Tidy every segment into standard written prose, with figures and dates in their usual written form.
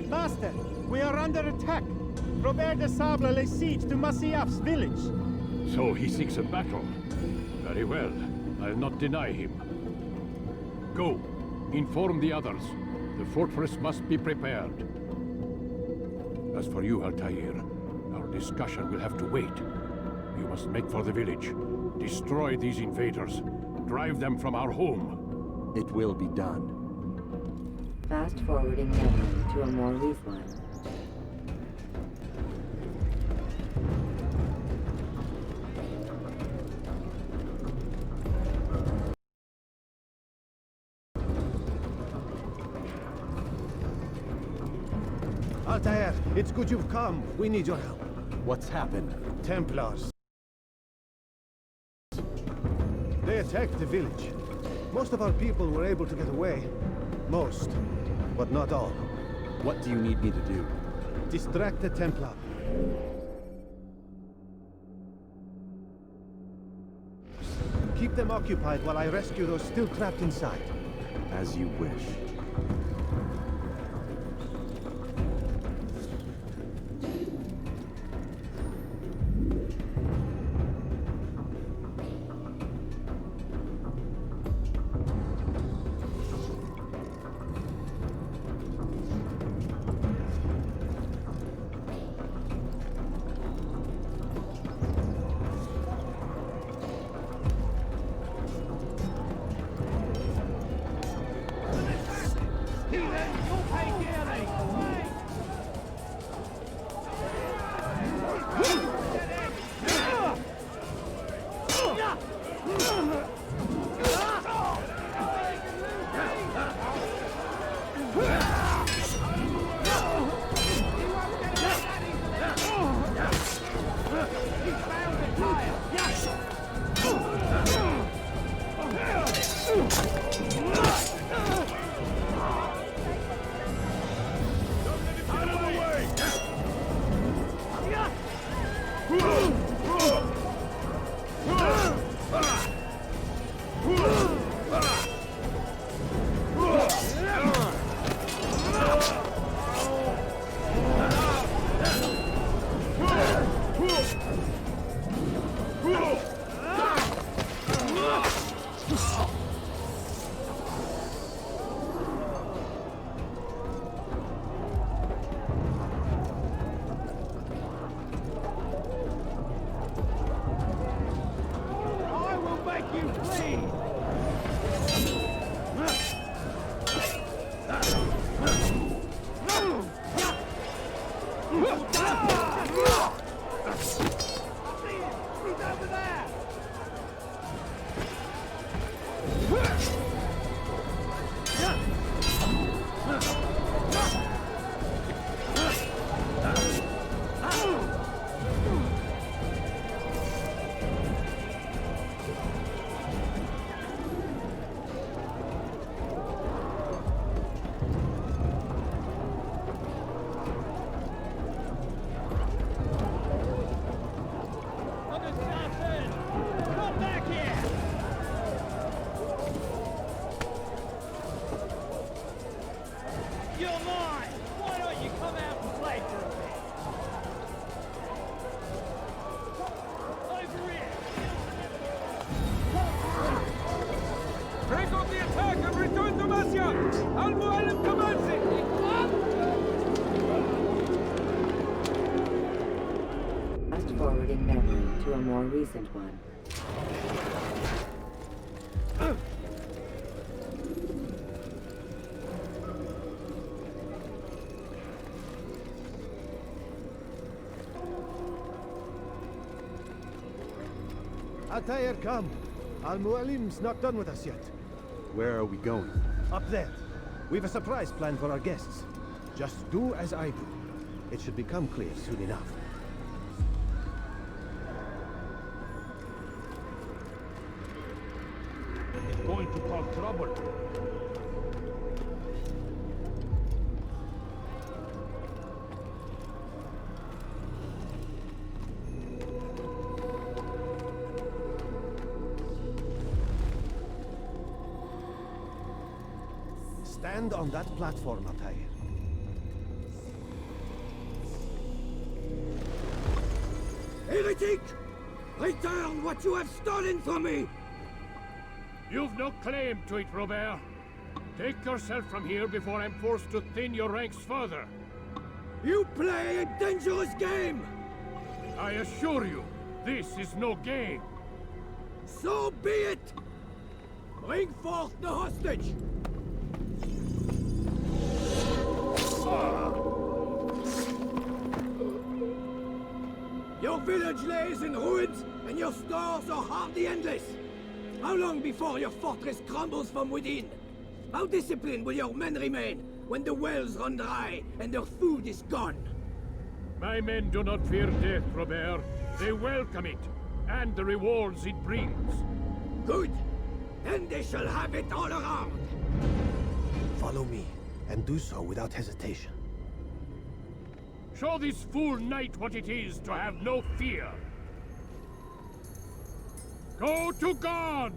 Master, we are under attack. Robert de Sable lays siege to Masyaf's village. So he seeks a battle. Very well. I'll not deny him. Go. Inform the others. The fortress must be prepared. As for you, Altair, our discussion will have to wait. You must make for the village. Destroy these invaders. Drive them from our home. It will be done. Fast-forwarding memory to a more recent one. Altair, it's good you've come. We need your help. What's happened? Templars. They attacked the village. Most of our people were able to get away. Most, but not all. What do you need me to do? Distract the Templar. Keep them occupied while I rescue those still trapped inside. As you wish. Mualim commands it! Fast-forwarding memory to a more recent one. Altair, come. Al-Mualim's not done with us yet. Where are we going? Up there. We've a surprise plan for our guests. Just do as I do. It should become clear soon enough. It's going to cause trouble. Stand on that platform, Altair. heretic! Return what you have stolen from me! You've no claim to it, Robert. Take yourself from here before I'm forced to thin your ranks further. You play a dangerous game! I assure you, this is no game. So be it! Bring forth the hostage! Your village lays in ruins, and your stores are hardly endless. How long before your fortress crumbles from within? How disciplined will your men remain when the wells run dry and their food is gone? My men do not fear death, Robert. They welcome it, and the rewards it brings. Good. Then they shall have it all around. Follow me, and do so without hesitation. Show this fool knight what it is to have no fear. Go to God!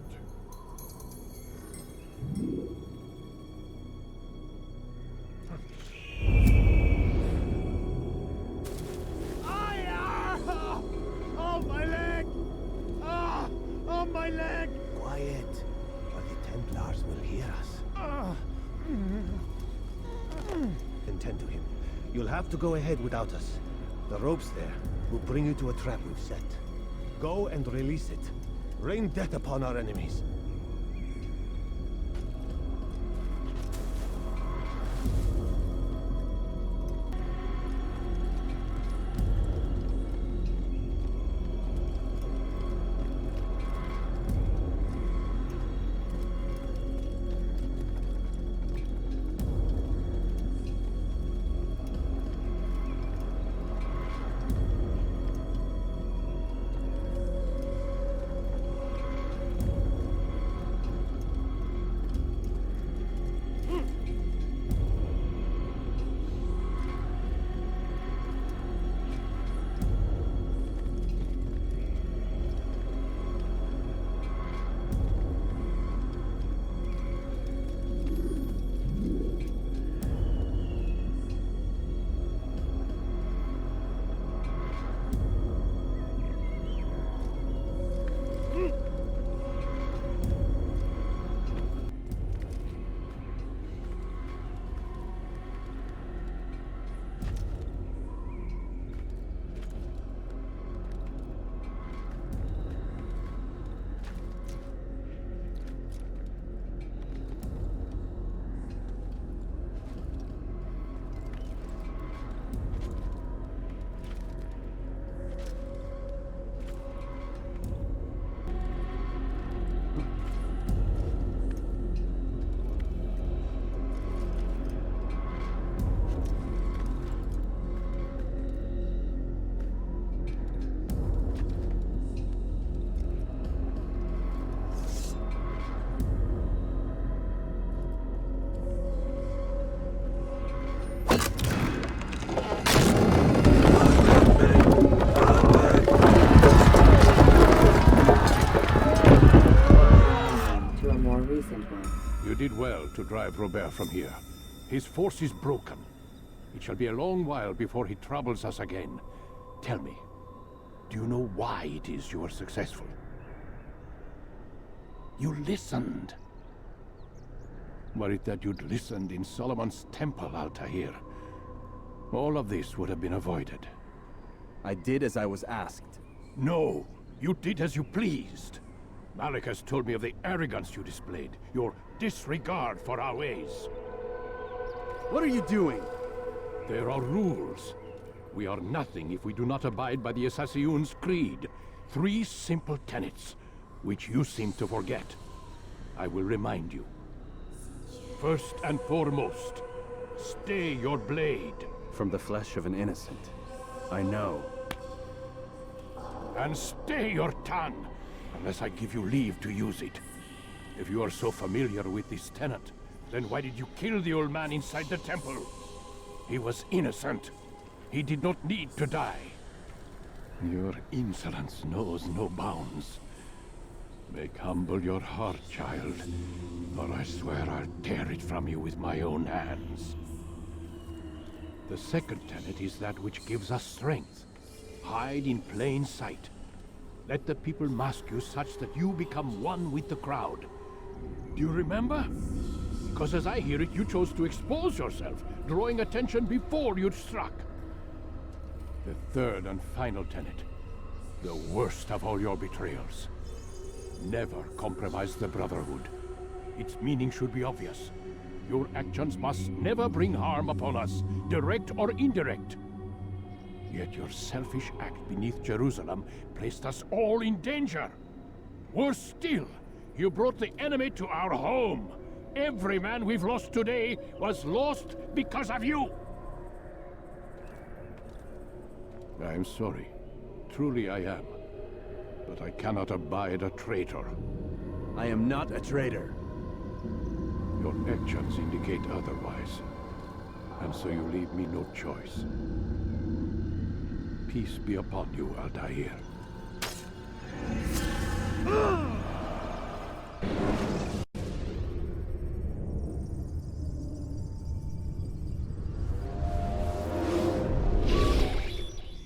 Oh, my leg! Oh, my leg! Quiet, or the Templars will hear us. Attend to him. You'll have to go ahead without us. The ropes there will bring you to a trap we've set. Go and release it. Rain death upon our enemies. You did well to drive Robert from here. His force is broken. It shall be a long while before he troubles us again. Tell me, do you know why it is you were successful? You listened. Were it that you'd listened in Solomon's temple, Altair, all of this would have been avoided. I did as I was asked. No, you did as you pleased. Malik has told me of the arrogance you displayed, your disregard for our ways. What are you doing? There are rules. We are nothing if we do not abide by the Assassin's creed. 3 simple tenets, which you seem to forget. I will remind you. First and foremost, stay your blade. From the flesh of an innocent. I know. And stay your tongue, unless I give you leave to use it. If you are so familiar with this tenet, then why did you kill the old man inside the temple? He was innocent. He did not need to die. Your insolence knows no bounds. Make humble your heart, child, or I swear I'll tear it from you with my own hands. The second tenet is that which gives us strength. Hide in plain sight. Let the people mask you such that you become one with the crowd. Do you remember? Because as I hear it, you chose to expose yourself, drawing attention before you'd struck. The third and final tenet. The worst of all your betrayals. Never compromise the Brotherhood. Its meaning should be obvious. Your actions must never bring harm upon us, direct or indirect. Yet your selfish act beneath Jerusalem placed us all in danger. Worse still, you brought the enemy to our home. Every man we've lost today was lost because of you. I'm sorry. Truly I am. But I cannot abide a traitor. I am not a traitor. Your actions indicate otherwise. And so you leave me no choice. Peace be upon you, Altair.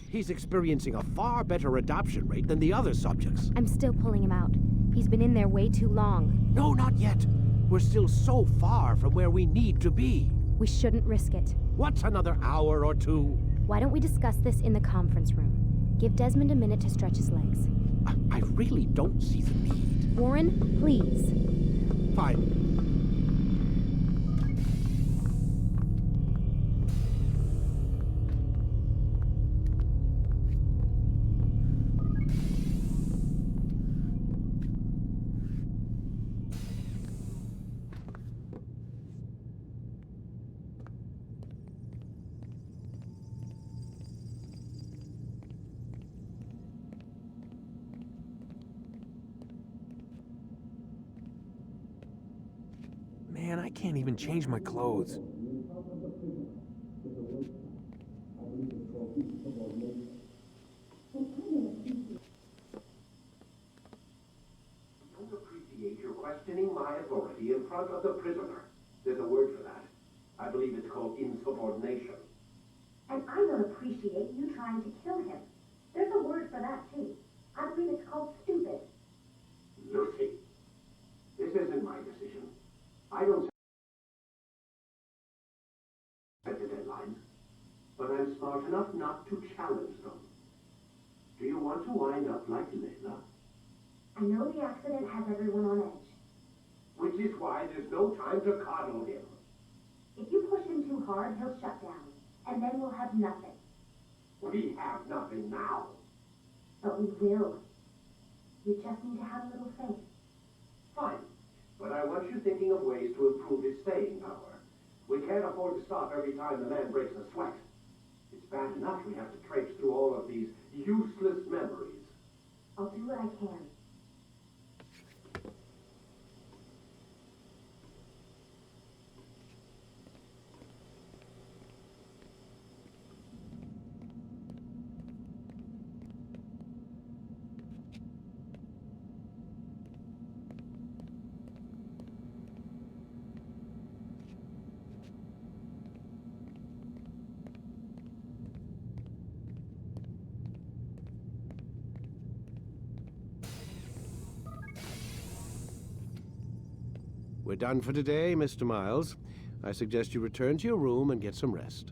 He's experiencing a far better adoption rate than the other subjects. I'm still pulling him out. He's been in there way too long. No, not yet. We're still so far from where we need to be. We shouldn't risk it. What's another hour or two? Why don't we discuss this in the conference room? Give Desmond a minute to stretch his legs. I really don't see the need. Warren, please. Fine. Man, I can't even change my clothes. Don't appreciate your questioning my authority in front of the prisoner. There's a word for that. I believe it's called insubordination. And I don't appreciate you trying to kill him. There's a word for that, too. I believe it's called stupid. Lucy, this isn't my decision. I don't set the deadlines, but I'm smart enough not to challenge them. Do you want to wind up like Layla? I know the accident has everyone on edge. Which is why there's no time to coddle him. If you push him too hard, he'll shut down, and then we'll have nothing. We have nothing now. But we will. You just need to have a little faith. Fine. But I want you thinking of ways to improve his staying power. We can't afford to stop every time the man breaks a sweat. It's bad enough we have to traipse through all of these useless memories. I'll do what I can. We're done for today, Mr. Miles. I suggest you return to your room and get some rest.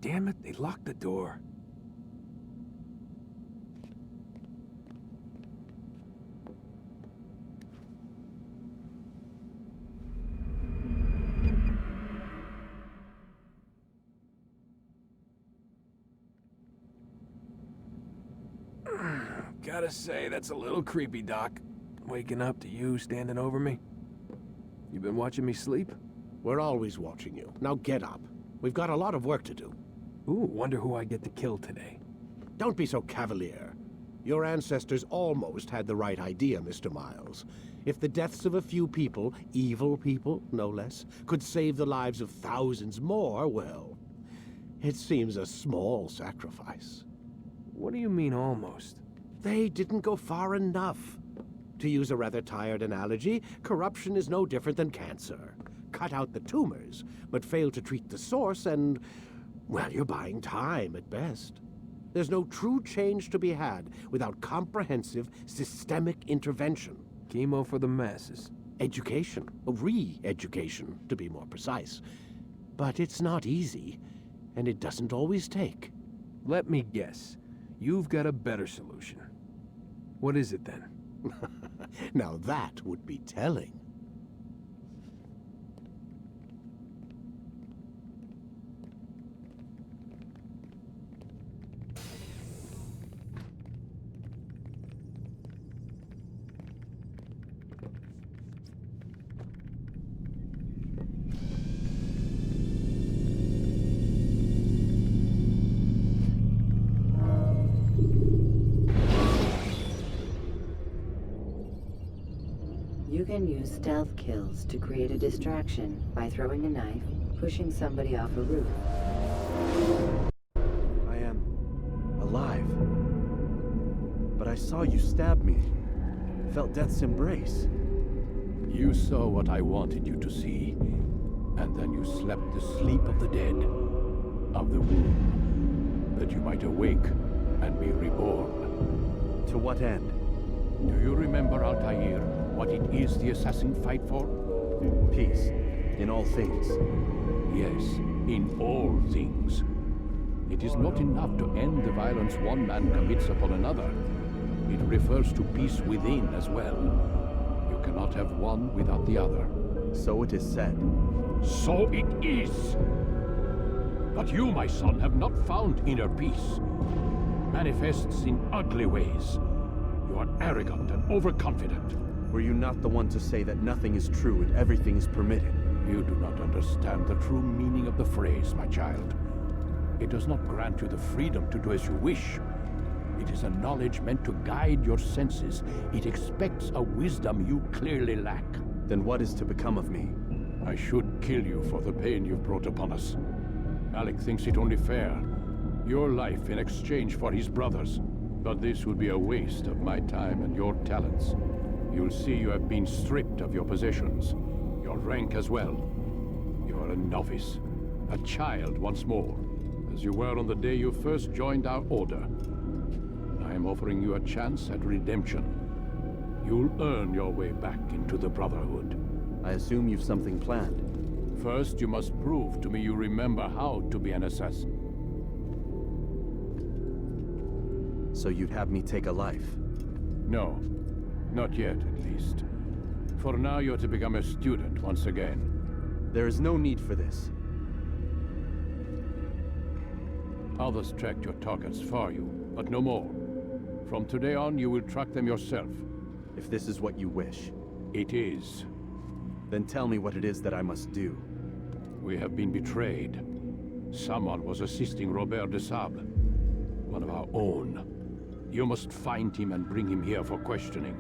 Damn it, they locked the door. Gotta say, that's a little creepy, Doc. Waking up to you standing over me. You been watching me sleep? We're always watching you. Now get up. We've got a lot of work to do. Ooh, wonder who I get to kill today. Don't be so cavalier. Your ancestors almost had the right idea, Mr. Miles. If the deaths of a few people, evil people, no less, could save the lives of thousands more, well, it seems a small sacrifice. What do you mean, almost? They didn't go far enough. To use a rather tired analogy, corruption is no different than cancer. Cut out the tumors, but fail to treat the source and, well, you're buying time at best. There's no true change to be had without comprehensive, systemic intervention. Chemo for the masses. Education, re-education, to be more precise. But it's not easy, and it doesn't always take. Let me guess. You've got a better solution. What is it then? Now that would be telling. You can use stealth kills to create a distraction by throwing a knife, pushing somebody off a roof. I am alive. But I saw you stab me. Felt death's embrace. You saw what I wanted you to see, and then you slept the sleep of the dead, of the womb, that you might awake and be reborn. To what end? Do you remember, Altair, what it is the assassin fight for? Peace. In all things. Yes, in all things. It is not enough to end the violence one man commits upon another. It refers to peace within as well. You cannot have one without the other. So it is said. So it is! But you, my son, have not found inner peace. Manifests in ugly ways. You are arrogant and overconfident. Were you not the one to say that nothing is true and everything is permitted? You do not understand the true meaning of the phrase, my child. It does not grant you the freedom to do as you wish. It is a knowledge meant to guide your senses. It expects a wisdom you clearly lack. Then what is to become of me? I should kill you for the pain you've brought upon us. Malik thinks it only fair. Your life in exchange for his brother's. But this would be a waste of my time and your talents. You'll see you have been stripped of your possessions, your rank as well. You are a novice, a child once more, as you were on the day you first joined our order. I am offering you a chance at redemption. You'll earn your way back into the Brotherhood. I assume you've something planned. First, you must prove to me you remember how to be an assassin. So you'd have me take a life? No. Not yet, at least. For now, you're to become a student once again. There is no need for this. Others tracked your targets for you, but no more. From today on, you will track them yourself. If this is what you wish. It is. Then tell me what it is that I must do. We have been betrayed. Someone was assisting Robert de Sable, one of our own. You must find him and bring him here for questioning.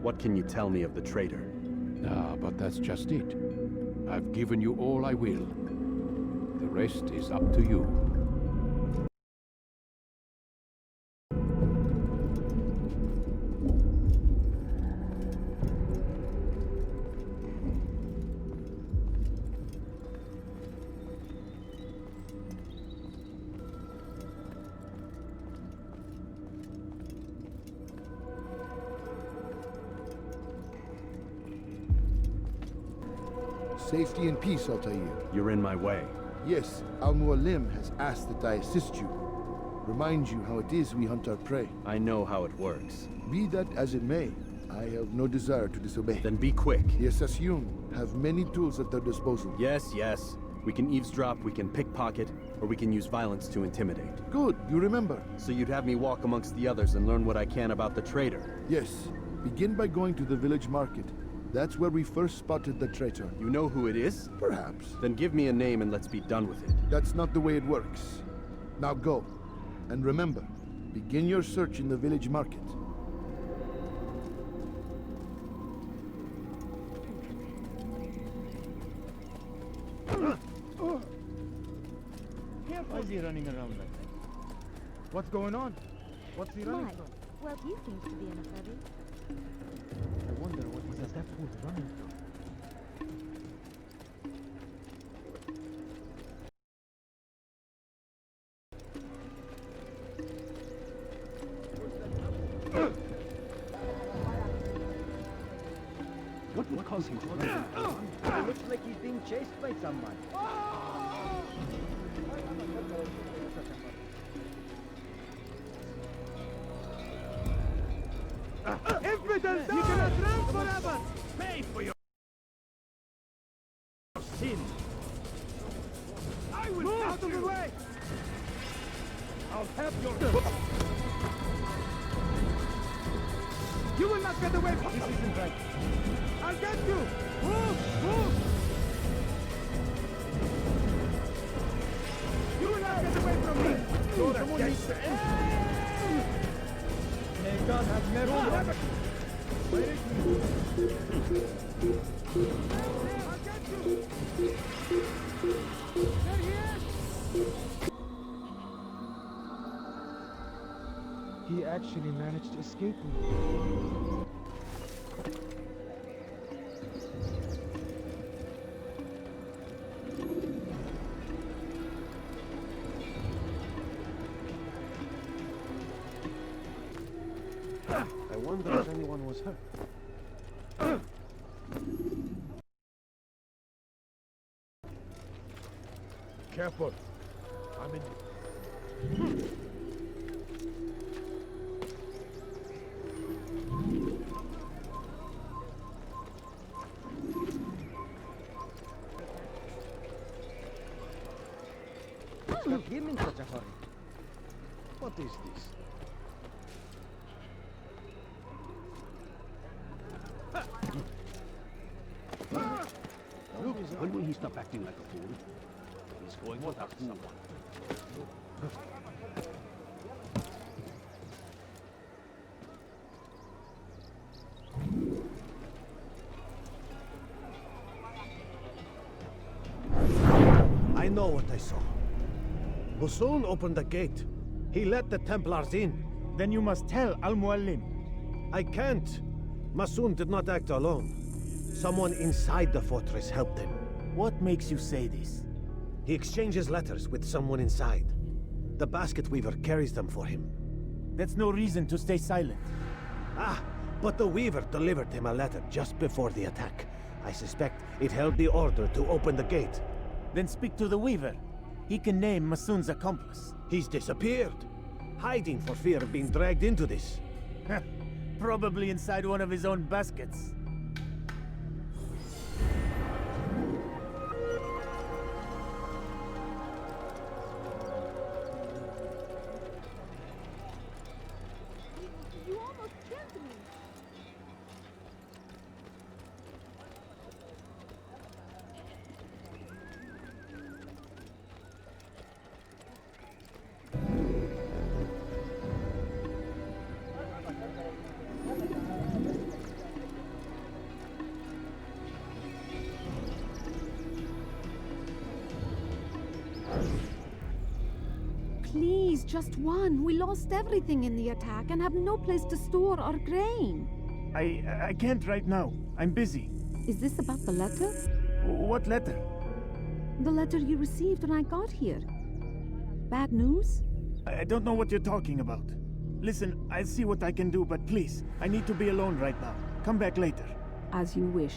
What can you tell me of the traitor? Ah, but that's just it. I've given you all I will. The rest is up to you. Safety and peace, Altair. You're in my way. Yes, Mualim has asked that I assist you. Remind you how it is we hunt our prey. I know how it works. Be that as it may, I have no desire to disobey. Then be quick. The Assassin have many tools at their disposal. Yes, yes. We can eavesdrop, we can pickpocket, or we can use violence to intimidate. Good, you remember. So you'd have me walk amongst the others and learn what I can about the traitor? Yes. Begin by going to the village market. That's where we first spotted the traitor. You know who it is? Perhaps. Then give me a name and let's be done with it. That's not the way it works. Now go. And remember, begin your search in the village market. Why is he running around like that? What's going on? What's he running from? Well, he seems to be in a hurry. I wonder what he's at that pool running from. What would cause him to run? It looks like he's being chased by someone. Infidels, you cannot run forever! Pay for your sin! I will move out of the way! I'll have your... You will not get away from... This isn't right. I'll get you! Move! Move! You will not get away from me! Someone needs to end. May God have mercy. I'll get you! There he is! He actually managed to escape me. I wonder if anyone was hurt. Careful. I'm in... Stop him in such a hurry. What is this? Look, when will he stop acting like a fool? He's going without someone. I know what I saw. Musoon opened the gate. He let the Templars in. Then you must tell Al-Mualim. I can't. Musoon did not act alone. Someone inside the fortress helped him. What makes you say this? He exchanges letters with someone inside. The basket weaver carries them for him. That's no reason to stay silent. Ah, but the weaver delivered him a letter just before the attack. I suspect it held the order to open the gate. Then speak to the weaver. He can name Masoon's accomplice. He's disappeared, hiding for fear of being dragged into this. Probably inside one of his own baskets. You almost killed me. Please, just one. We lost everything in the attack and have no place to store our grain. I can't right now. I'm busy. Is this about the letter? What letter? The letter you received when I got here. Bad news? I don't know what you're talking about. Listen, I'll see what I can do, but please, I need to be alone right now. Come back later. As you wish.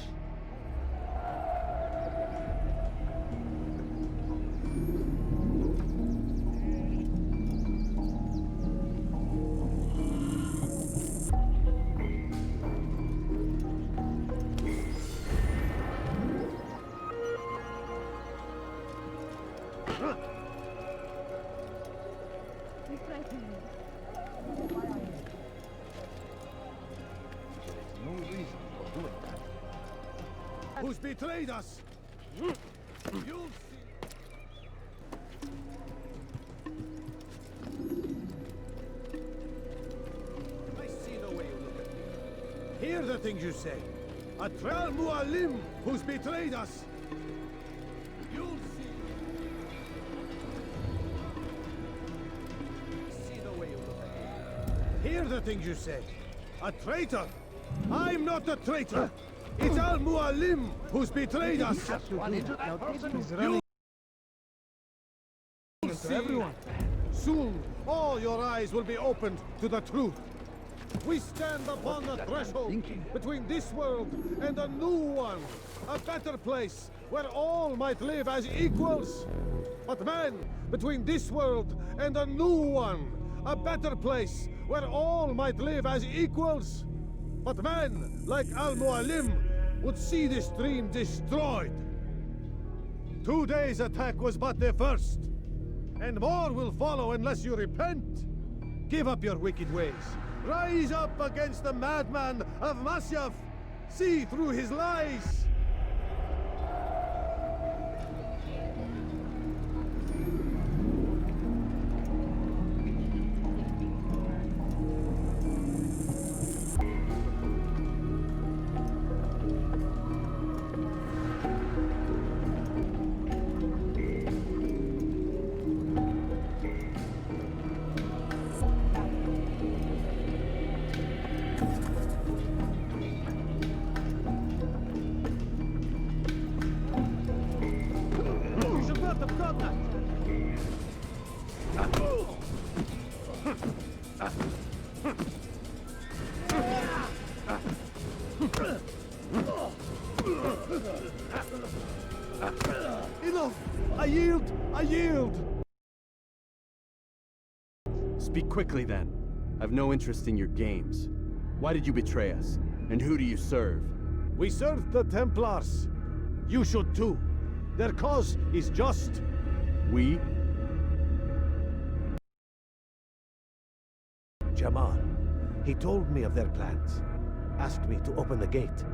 Who's betrayed us? You'll see. I see the way you look at me. Hear the things you say. A Mualim who's betrayed us. You'll see. I see the way you look at me. Hear the things you say. A traitor? I'm not a traitor. It's Mualim who's betrayed us. You see, everyone. Soon, all your eyes will be opened to the truth. We stand upon the threshold between this world and a new one. A better place where all might live as equals. But man, between this world and a new one. A better place where all might live as equals. But man, like Mualim, would see this dream destroyed. Today's attack was but the first. And more will follow unless you repent. Give up your wicked ways. Rise up against the madman of Masyaf. See through his lies. Enough! I yield! I yield! Speak quickly then. I've no interest in your games. Why did you betray us? And who do you serve? We serve the Templars. You should too. Their cause is just. We? Jamal. He told me of their plans. Asked me to open the gate.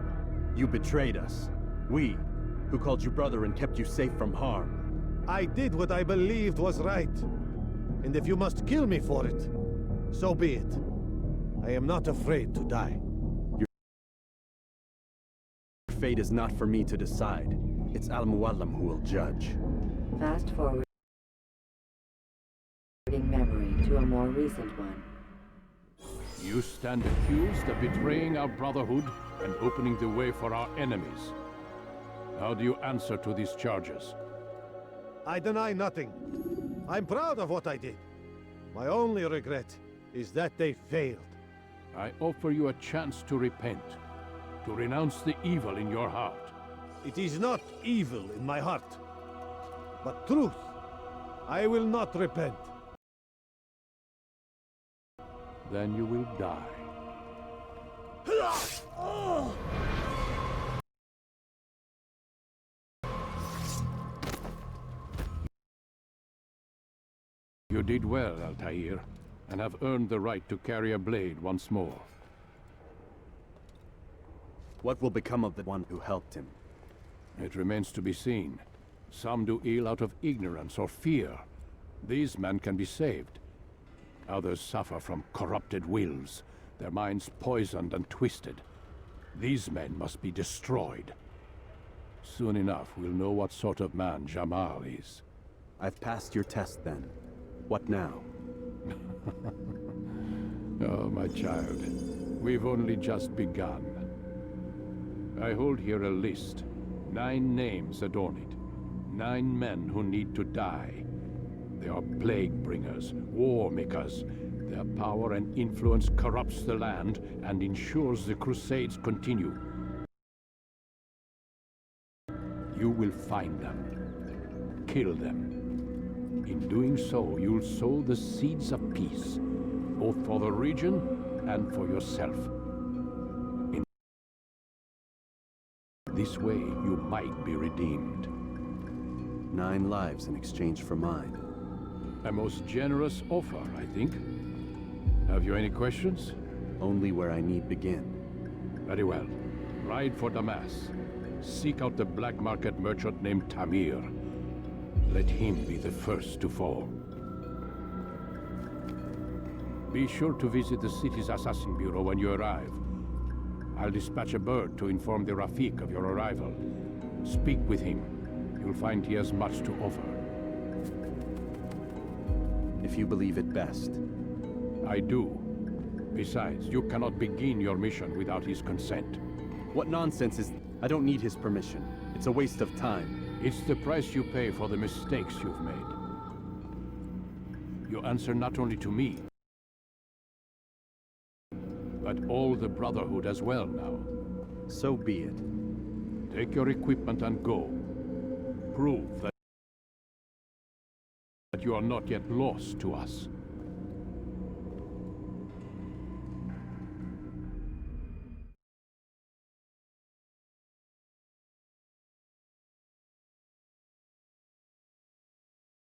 You betrayed us. We, who called you brother and kept you safe from harm. I did what I believed was right. And if you must kill me for it, so be it. I am not afraid to die. Your fate is not for me to decide. It's Mualim who will judge. Fast forwarding memory to a more recent one. You stand accused of betraying our Brotherhood and opening the way for our enemies. How do you answer to these charges? I deny nothing. I'm proud of what I did. My only regret is that they failed. I offer you a chance to repent, to renounce the evil in your heart. It is not evil in my heart, but truth. I will not repent. Then you will die. You did well, Altair, and have earned the right to carry a blade once more. What will become of the one who helped him? It remains to be seen. Some do ill out of ignorance or fear. These men can be saved. Others suffer from corrupted wills, their minds poisoned and twisted. These men must be destroyed. Soon enough, we'll know what sort of man Jamal is. I've passed your test then. What now? Oh, my child. We've only just begun. I hold here a list. 9 names adorn it. 9 men who need to die. They are plague bringers, war makers. Their power and influence corrupts the land and ensures the crusades continue. You will find them. Kill them. In doing so, you'll sow the seeds of peace, both for the region and for yourself. In this way, you might be redeemed. 9 lives in exchange for mine. A most generous offer, I think. Have you any questions? Only where I need begin. Very well. Ride for Damascus. Seek out the black market merchant named Tamir. Let him be the first to fall. Be sure to visit the city's assassin bureau when you arrive. I'll dispatch a bird to inform the Rafiq of your arrival. Speak with him. You'll find he has much to offer. If you believe it best. I do. Besides, you cannot begin your mission without his consent. What nonsense is... I don't need his permission. It's a waste of time. It's the price you pay for the mistakes you've made. You answer not only to me, but all the Brotherhood as well now. So be it. Take your equipment and go. Prove that you are not yet lost to us.